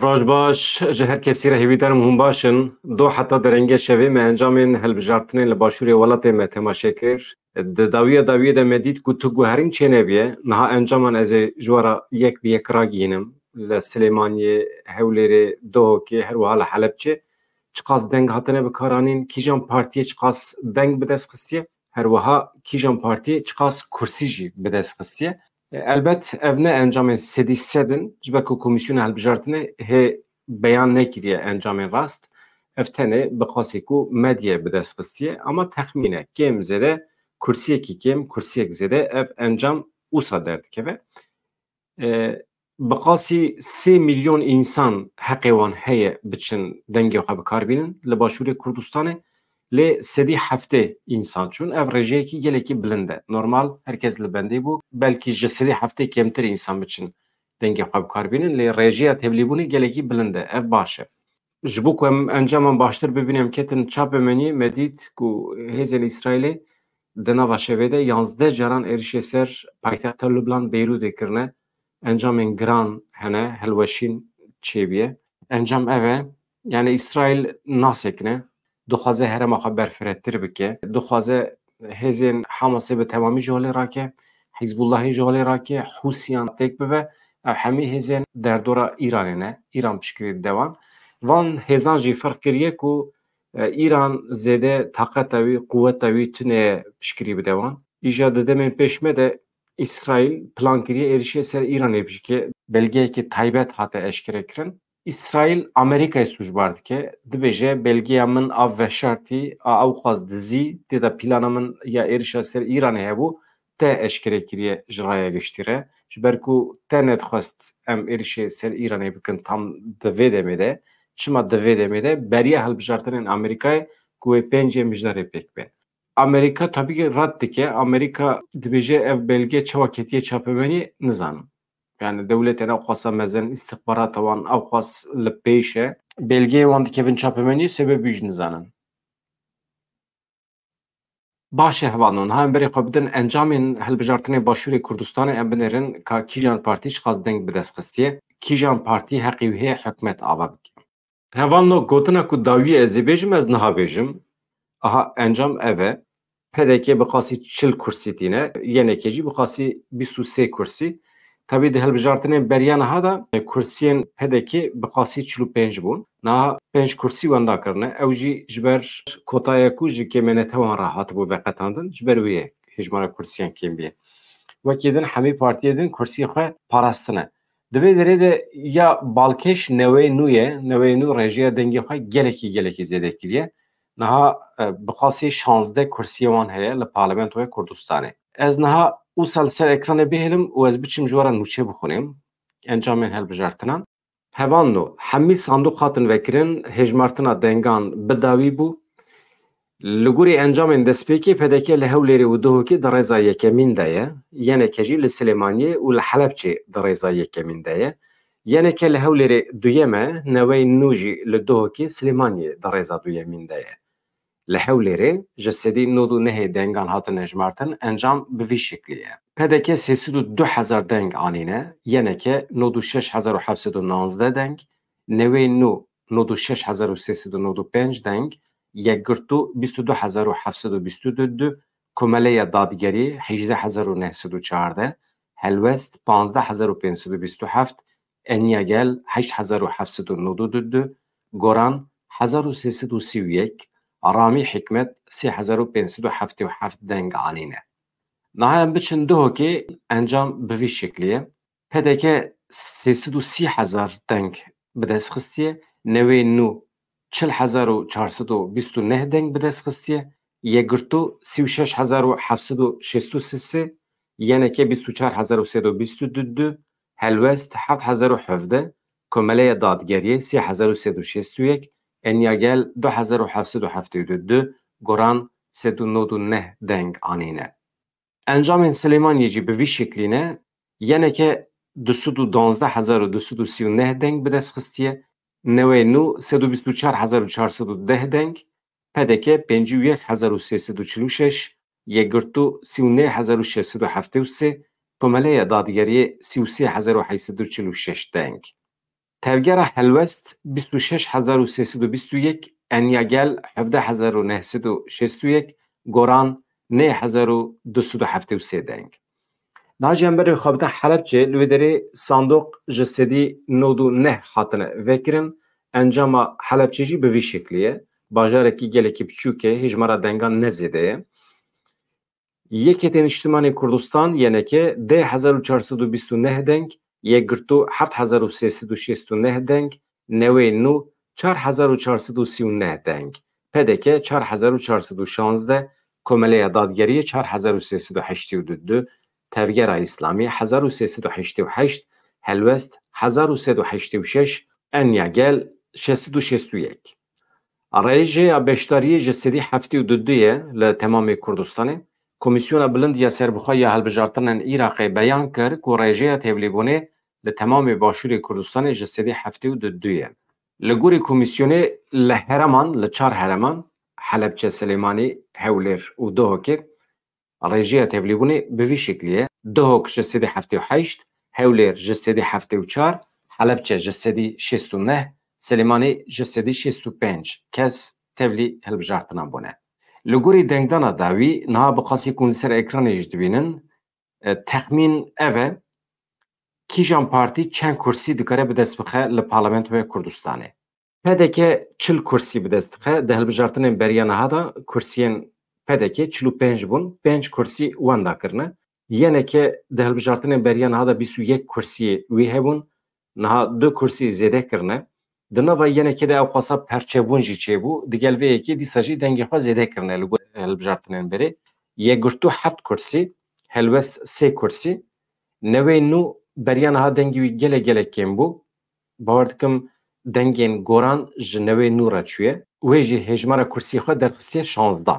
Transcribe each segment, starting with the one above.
Rojbaş, ji her kesî re hêvîdarim hûn başin. Do heta derengê şevê me encamên hilbijartinê li başûrê welatê me temaşe kir. Di dawiyê de me dît ku tu guherîn çênebiye. Niha encaman ez ê ji wara yek bi yek ragihînim. Li Silêmaniyê, Hewlêrê, Duhokê, her wiha li Helepçê. Çi qas deng hatine bikaranîn, kîjan partiyê çi qas deng bi dest xistiye, her wiha kîjan partiyê çi qas kursî jî bi dest xistiye. Elbet ev ne encamên sedî sedin ji ber ku komîsyona hilbijartinê hê beyan nekiriye encamên rast. Ev tenê bi qasî ku medyayê bi dest xistiye ama texmîn e kêm zêde kursiyekî kêm kursiyek zêde ev encam wisa derdikeve. Bi qasî 3 milyon însan heqê wan heye biçin dengê xwe bikarbînin li başûrê Kurdistanê. Lê sedî heftê însan çûn. Ev rejeyekî gelekî bilind e. Normal herkes li bendê bû. Belkî ji sedî heftê kêmtir însan biçin dengê xwe bikarbînin. Lê rejeya tevlîbûnê gelekî bilind e. Ev baş e. Ji bo ku em encaman baştir bibînim ketin çapê menî me dît ku hêzên İsraîlê di nava şevê de 11 caran êrişê ser paytexta Lubnan Beyrûdê kirine. Encamên giran hene, hilweşîn çêbiye. Encam ev e. Yani İsraîl nasekine. Dixwaze herêma xwe berfirettir bike. Dixwaze hêzên Hamasê bi temamî ji holê rake, Hizbullahê ji holê rake, Hûsiyan têk bibe. Ev hemî hêzên derdora Îranê ne. Îran piştgirî dewan. Van hêzan jî ferq kiriye ku İran zêde taqeta wî, quweta wî tunê piştgirî bi dewan. Îja di demên pêş me de İsraîl plan kiriye êrişê ser Îranê bişike. Belgeyekî taybet hate eşkere kirin. İsraîl Amerîkayê sûcbar dike. Dibêje belgeya min av veşartî a ew xwaz dizî tê de plana min ya êrişa ser Îranê hebû te eşkere kiriye ji raya giştî re. Ji ber ku te nedixwest em êrişê ser Îranê bikin tam di vê demê de. Çima di vê demê de beriya hilbijartinên Amerîkayê ku wê pêncê mijdarê pêk be. Amerika tabii ki rad dike. Amerika dibêje ev belge çawa ketiye çapemeniye nizanim. Yani devletên ew xwasa mezin istihbarata wan ew xwas li pêş e. Belgeyê wan dikevin çapemeniye sebebî jî nizanin. Baş e hevanon ha em berê xwe bidin encamên hilbijartinê başûrê Kurdistanê em binêrin ka kîjan partî çi qas deng bi dest xistiye, kîjan partî heqî wî heye hikûmet ava bike. Hevano gotina ku dawiyê ez ê bêjim ez niha bêjim. Aha encam ev e. PDK bi qasî 40 kursî tîne, yenekê jî bi qasî 23 kursî. Tabii di hilbijartinên beriya niha da kursiyên PDK bi qasî 45 bûn. Niha 5 kursî wenda kirine. Ew jî ji ber kotaya ku ji kêmeneta wan re hatibû veqetandin, ji ber wê ye hejmara kursiyan kêm biye. Wekî din hemî partiyê din kursiyê xwe parastine. Di vê derê de ya balkêş newê nû ye, newê nû rejiya dengê xwe gelekî zêde kiriye. Niha bi qasî 16 kursiyê wan heye li Parlamentoya Kurdistanê. Ez niha wisa li ser ekranê bihêlim û ez biçim ji wara nûçe bixwînim encamên hilbijartinan. Hevan hemî sandûq hatin vekirin, hejmartina dengan bi dawî bû. Li gorî encamên destpêkê PDK li Hewlêrê û Duhokê di rêza yekemîn de ye. Yeneke jî li Silêmaniyê û li Helepçê di rêza yekemîn de ye. Yeneke li Hewlêrê duyem e, newê nû jî li Duhokê Silêmaniyê di rêza duyemîn de ye. Li Hewlêrê ji sedî nod û nehê dengan hatin hejmartin encam bi vî şeklî ye. PDK 302,000 deng anîne, yeneke 96,719 deng, newê nû 96,395 deng, yekgirtû 22,722, komeleya dadgerî 18,914, helwest 15,527, enyagel 8,792, goran 1331, Ramî Hikmet 3,577 deng anîne. Niha em biçin Duhokê encam bi vî şeklî ye. PDK 330,000 deng bi dest xistiye, newê nû 40,429 deng bi dest xistiye, yekgirtû 36,763, yeneke 24,322, helwest 7,017, komeleya dadgeriyê 3,361, enyagel 2,772, goran 399 deng anîne. Encamên Silêmaniyê jî bi vî şeklî ne, yeneke 212,239 deng bi dest xistiye, newê nû 324,410 deng, PDK 51,346, yekgirtû 39,673, komeleya dadgeriyê 33,846 deng. Tevgera helwest 26321 Enyagel 17961 Goran 9273 deng. Naciyan beri xabita Halepçe lüvederi sandok jesedi nodu neh hatine vekirin encama Halepçeji bi vî şekliye bajarekî gelekî biçûke hejmara dengan nezêde yeketên Niştimanê Kurdistan yeneke 10429 deng yekgirtu 7369 deng newê nû 4439 deng pedeke 4416 Komeleya Dadgeriye 4382 Tevgera İslami 1388 Helwest 1386 Enyagel 661 Arayıcı beştariye jesedi hafti u düdüye le temamı Kurdistan'ı Komisyona Bilindiya Serbuxaya Helbijartinan Irak'ı beyan kir ku rejaya tevlîbûnê li temamê başûrê Kurdistanê ji sedî heftê û di duyê. Li gorî komisyonê li hereman li çar hereman Helepçe, Silêmanî, Hewlêr û Duhokê rejaya tevlîbûnê bi vî şeklî Duhok ji sedî heftê û heşt, Hewlêr ji sedî heftê û çar, Helepçe ji sedî şêst û neh, Silêmanî ji sedî şêst û pênc kes tevlî hilbijartinan bûne. Li gorî dengdana dawî niha bi qasî ku li ser ekranê jî dibînin texmîn ev e kîjan partî çend kursî dikare bi dest bixe li Parlamentoya Kurdistanê. Pedeke 40 kursî bi dest dixe di hilbijartinên beriya niha da kursiyên pedeke 45 bûn 5 kursî wenda kirine. Yeneke di hilbijartinên beriya niha da 21 kursiyê wî hebûn niha 2 kursî zêde kirine. Di nava yenekê de ew xwasa perçebûn jî çêbû digel vê yekê dîsa jî dengê xwe zêde kirine li gor hilbijartinên berê. Yekgirtu 7 kursî, helwest 3 kursî. Newê nû beriya niha dengê wî gelek kêm bû. Bawer dikim dengên goran ji newê nû re çûye. Wê jî hejmara kursiyê xwe derxistiye 16.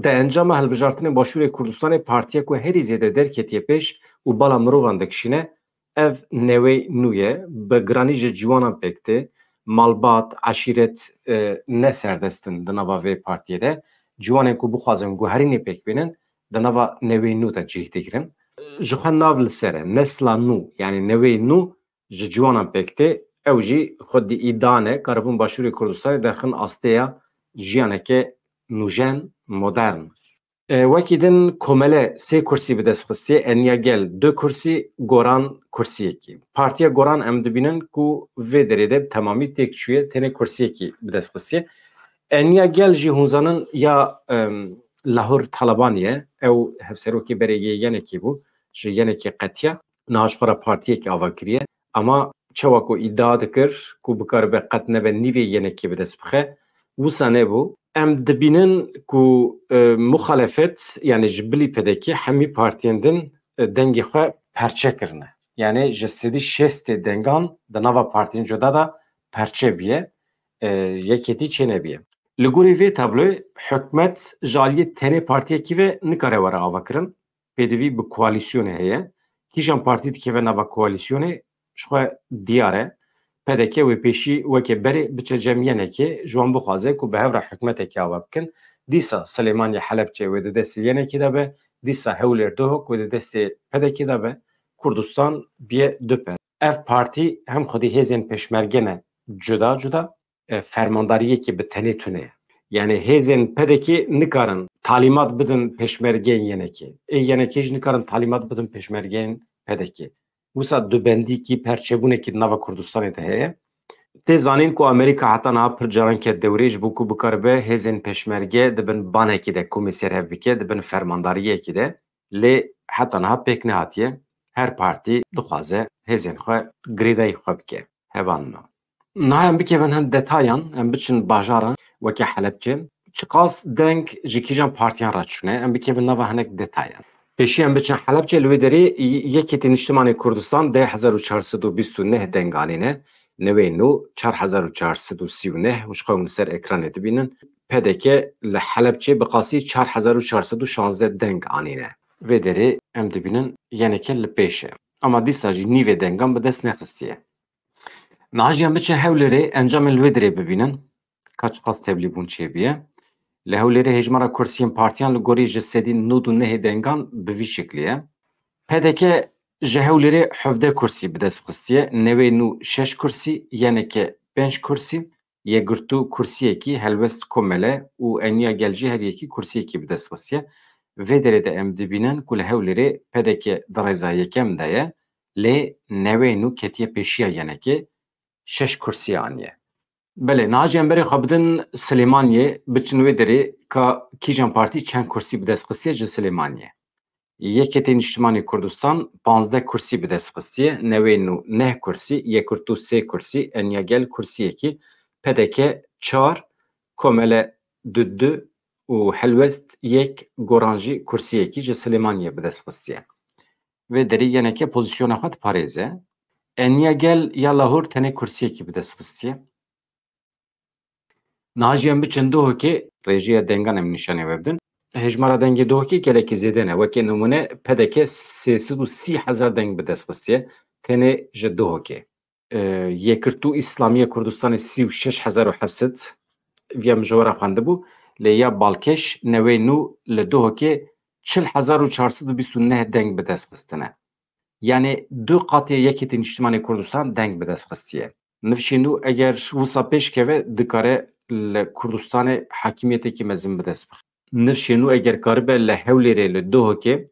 Di encama hilbijartinên Başûrê Kurdistanê partiya ku herî zêde derketiye pêş û bala mirovan dikişîne ev newê nû ye bi giranî ji ciwanan pêk tê. Malbat, aşiret ne serdestin di nava vê partiyê de ciwanên ku bixwazin guherînê pêk bînin di nava newê nû de cih digirin. Ji xwe nav li ser e nesla nû yani newê nû ji ciwanan pêk tê ew jî xwedî îdane karibûn Başûrê Kurdistanê derxin asteya jiyaneke nûjen modern. Wekî din Komele 3 kursî bi dest xistiye Enyagel 2 kursî Goran kursiyekî. Partiya Goran em dibînin ku vê derê de temamî têk çûye tenê kursiyekî bi dest xistiye. Enyagel jî hûnzanin ya Lahor Talabaniye ew hevserokê berê yenekî bû ji yenekê qetiya niha ji xwe re partiyekî ava kiriye ama çawa ku îdia dikir ku bikaribe qet nebe nîvê yenekî bi dest bixe wisa nebû. Em dibînin ku muxalefet yani ji bilî pedekî hemî partiyên din dengê xwe perçe kirine. Yani ji sedî şêstê dengan di nava partiyên cuda da perçe bîye yeketî çênebiye. Li gorî vê tabloyê hikûmet ji aliyê tenê partiyekî ve nikare were avakirin. Pêdivî bi koalîsyonê heye. Kîjan partî dikeve nava koalîsyonê ji xwe diyar e. Pedeke wê pêşî weke berê biçe cemiyenekê ji wan bixwaze ku bi hev re hikûmetekê ava bikin. Dîsa Silêmanî Helepçe wê di destê yenekê de be, dîsa Hewlêr Duhok wê di destê pedekê de be. Kurdistan biye du pe. Ev partî hem xwedî hêzên pêşmerge ne cuda cuda fermandariyekê bi tenê tune ye. Yani hêzên pedekê nikarin talimat bidin pêşmergeyên yenekê. Yenekê jî nikarin talimat bidin pêşmergeyên pedekê. Wisa dubendîkî perçebûnekî nava Kurdistanê de heye. Tê zanîn ku Amerîka heta niha pir caran ket dewrê ji bo ku bikaribe hêzên pêşmerge dibin banekî de komê serhev bike dibin fermandariyekî de lê heta niha pêk nehatiye. Her partî dixwaze hêzên xwe girêdayî xwe bike. Hevanna. Niha em bikevin hin detayan em biçin bajaran weke Helepçe çi qas deng ji kîjan partiyan re çûne em bikevin nava hinek detayan. Pêşî em biçin Helepçe li wê derê yeketê Niştimanê Kurdistan 10429 denganîne. Newê nû 4439 û ji xwe li ser ekranê dibînin. Pedeke li Helepçe bi qasî 4416 deng anîne. Vê derê em dibînin yeneke li pêş e. Ama dîsa jî nîvê dengan bi dest nexistiye. Niha jî em biçin Hewlêrê encamên li wê derê bibînin. Ka çi qas tevlîbûn çêbiye. Li Hewlêrê hejmara kursiyên partiyan li gorî ji sedî nû û nehê dengan bi vî şeklî ye. Pedeke ji hewlêrê 17 kursî bi dest xistiye, newê nû 6 kursî, yeneke 5 kursî, yekgirtû kursiyekî helbest komele û eniya gel jî her yekî kursiyekî bi dest xistiye. Vê derê de em dibînin ku li Hewlêrê pedeke di rêza yekem de ye, lê newê nû ketiye pêşiya yenekê 6 kursiya aniye. Belê, niha jî em berê xwe bidin Silêmaniyê, biçin wê derê ka kîjan partî çend kursî bi dest xistiye ji Silêmaniyê. Yeketê Niştimanê Kurdistan 15 kursî bi dest xistiye, newê nû 9 kursî, yekgirtû 3 kursî, eniya gel kursiyekî, pedeke 4, komele 2 û helwest 1 goran jî kursiyekî ji Silêmaniyê bi dest xistiye. Vê derê yeneke pozisyona xwe diparêze. Eniya gel ya Lahor tenê kursiyekî bi dest xistiye. Niha jî em biçin Duhokê, rêjiya dengan em nîşanê ve bidin. Hejmara dengê Duhokê gelekî zêde ne. Wekê numune pedeke 330,000 deng bi dest xistiye tenê ji Duhokê. Yekirtû İslamiya Kurdistanê 36,700 via mijwara xwendibû, lê ya Balkeş newê nû li Duhokê 40,429 deng bi dest xistine. Yani du qatê Yekîtê Niştimanê Kurdistan deng bi dest xistiye. Nifşî nû eger wisa pêş keve dikare li Kurdistanê hakimiyetekî mezin bi dest bixe. Nifşê nû eger karibe li Hewlêrê li Duhokê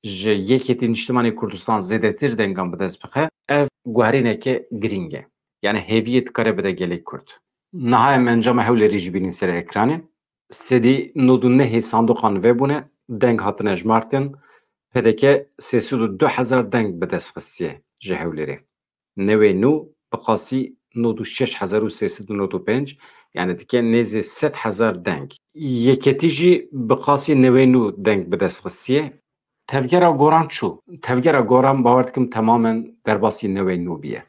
ji Yekîtê Niştimanê Kurdistan zêdetir dengan bi dest bixe, ev guherîneke giring e. Yani hêviyê dikare bide gelê Kurd. Niha em encama Hewlêrê jî bînin ser ekranê. Sedî 99 sandoqan vebûne, deng hatine ejmartin, pedeke 302,000 deng bi dest xistiye ji Hewlêrê. Newê nû bi qasî 96,395, yani dike nêzî 100,000 deng. Yeketî jî bi qasî newê nû deng bi dest xistiye. Tevgera goran çû? Tevgera goran bawer dikim temamen derbasî newê nû bîye.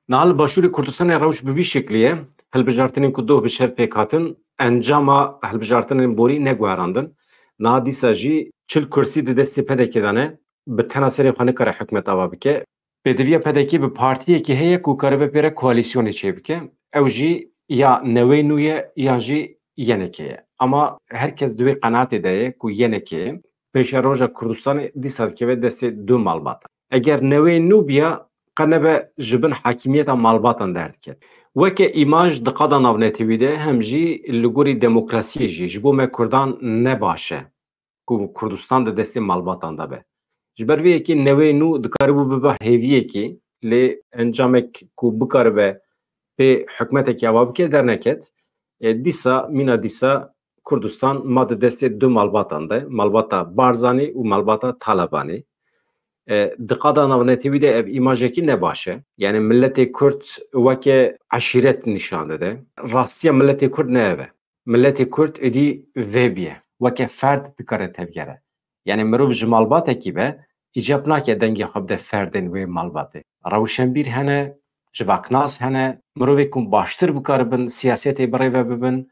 Niha li Başûrê Kurdistanê rewş bi vî şeklî ye, hilbijartinên ku doh bi şer pêk hatin, encama hilbijartinên borî neguherandin. Niha dîsa jî 40 kursî di destê pedekê de ne, bi tena serê xwe nikare hikûmet ava bike. Pêdiviya pedekî bi partiyekî heye ku karibe pêre koalîsyonê çê bike. Ew jî ya newê nû ye ya jî yenekê ye. Ama herkes di wê qenaatê de ye ku yenekê ye. Pêşeroja Kurdistanê dîsa dikeve destê du malbatan. Eger newê nû biya, qenebe ji bin hakimiyeta malbatan derdike. Weke îmaj di qada navnetewî de hem jî li gorî demokrasiyê jî ji bo me Kurdan ne baş e ku Kurdistan di destê malbatan de be. Ji ber vê yekê newê nû dikaribû bibe hêviyekî, lê encamek ku bikaribe pê hikûmetekî ava bike derneket. Dîsa mîna dîsa Kurdistan ma di destê du malbatan de, malbata Barzanî û malbata Talebanî. Di qada navnetewî de ev îmajekî ne baş e. Yani milletê Kurd weke eşîret nîşan dide. Rastiya milletê Kurd ne ev e. Milletê Kurd êdî vê bîye. Weke ferd dikare tevgere. Yani mirov ji malbatekî be îcab nake dengê xwe bide ferdên wê malbatê. Rewşenbîr hene, civaknas hene, mirovê ku baştir bikaribin siyasetê birêve bibin,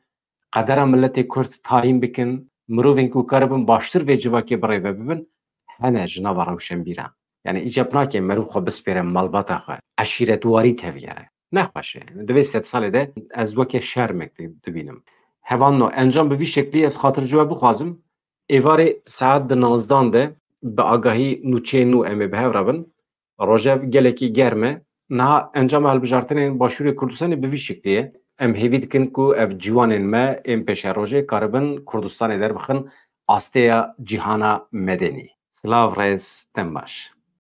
qedera milletê Kurd tayîn bikin, mirovên ku karibin baştir vê civakê birêve bibin, hene ji nava rewşenbîran. Yani îcab nake mirov xwe bispêre malbata xwe. Eşîretwarî tevgere. Nexweş e. Di vê sed salê de ez weke şermek dibînim. Hevanno encam bi vî şeklî ez xatircû bixwazim. Êvarê saet di 19 de bi agahî nûçeyên nû em ê bi hev rabin. Rojev gelekî germ e. Niha encama hilbijartinên Başûrê Kurdistanê bi vî şeklî ye. Em hêvî dikin ku ev ciwanên me ên pêşerojê karibin Kurdistanê derbixin asteya cîhana medenî. Silav rêz, dem baş.